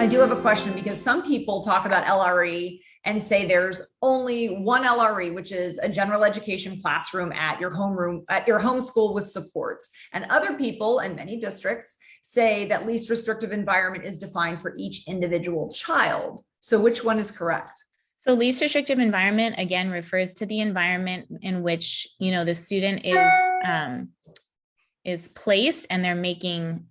I do have a question because some people talk about LRE and say there's only one LRE, which is a general education classroom at your homeroom, at your home school with supports. And other people in many districts say that least restrictive environment is defined for each individual child. So which one is correct? So least restrictive environment, again, refers to the environment in which, the student is placed and they're making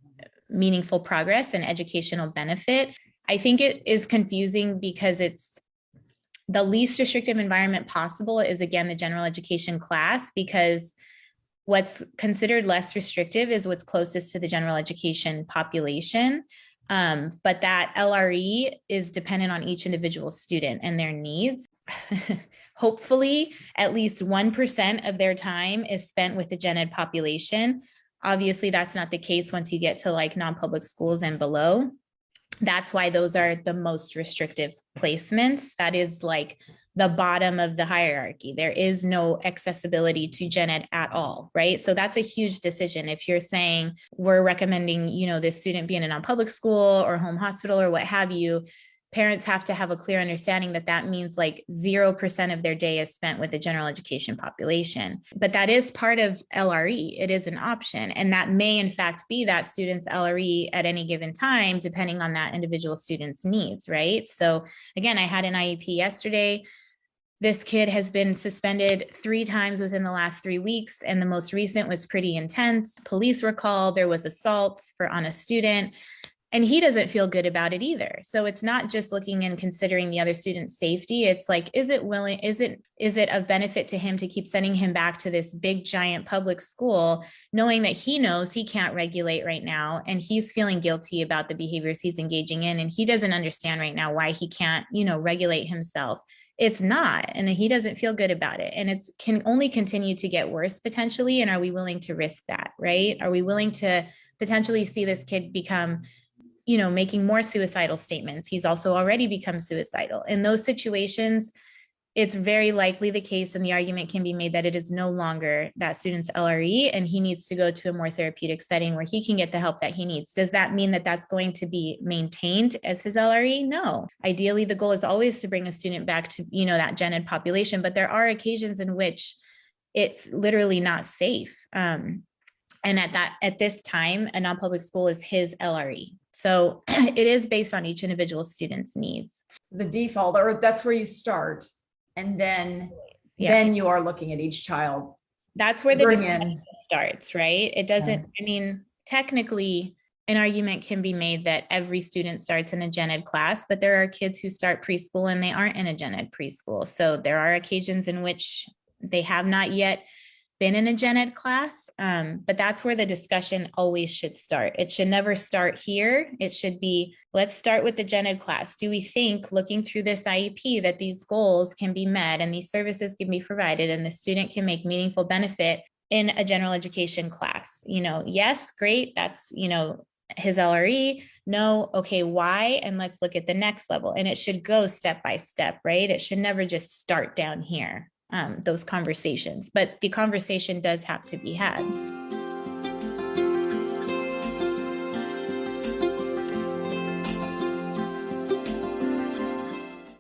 meaningful progress and educational benefit. I think it is confusing because it's the least restrictive environment possible is, again, the general education class, because what's considered less restrictive is what's closest to the general education population. But that LRE is dependent on each individual student and their needs. Hopefully, at least 1% of their time is spent with the gen ed population. Obviously, that's not the case once you get to like non-public schools and below. That's why those are the most restrictive placements. That is like the bottom of the hierarchy. There is no accessibility to gen ed at all, right? So that's a huge decision. If you're saying we're recommending, this student be in a non-public school or home hospital or what have you, parents have to have a clear understanding that that means like 0% of their day is spent with the general education population. But that is part of LRE. It is an option. And that may in fact be that student's LRE at any given time, depending on that individual student's needs, right? So again, I had an IEP yesterday. This kid has been suspended 3 times within the last 3 weeks. And the most recent was pretty intense. Police were called. There was assault on a student. And he doesn't feel good about it either. So it's not just looking and considering the other student's safety. It's like, is it of benefit to him to keep sending him back to this big, giant public school, knowing that he knows he can't regulate right now, and he's feeling guilty about the behaviors he's engaging in, and he doesn't understand right now why he can't, regulate himself. It's not, and he doesn't feel good about it. And it can only continue to get worse potentially. And are we willing to risk that, right? Are we willing to potentially see this kid become making more suicidal statements? He's also already become suicidal. In those situations, it's very likely the case, and the argument can be made that it is no longer that student's LRE, and he needs to go to a more therapeutic setting where he can get the help that he needs. Does that mean that that's going to be maintained as his LRE? No. Ideally, the goal is always to bring a student back to, that gen ed population, but there are occasions in which it's literally not safe. And at this time, a non-public school is his LRE. So it is based on each individual student's needs. The default, or that's where you start. And then you are looking at each child. That's where the discussion starts, right? It doesn't, technically an argument can be made that every student starts in a gen ed class, but there are kids who start preschool and they aren't in a gen ed preschool. So there are occasions in which they have not yet been in a gen ed class, but that's where the discussion always should start. It should never start here. It should be, let's start with the gen ed class. Do we think, looking through this IEP, that these goals can be met and these services can be provided and the student can make meaningful benefit in a general education class? Yes, great. That's, his LRE. No, okay, why? And let's look at the next level. And it should go step by step, right? It should never just start down here. Those conversations, but the conversation does have to be had.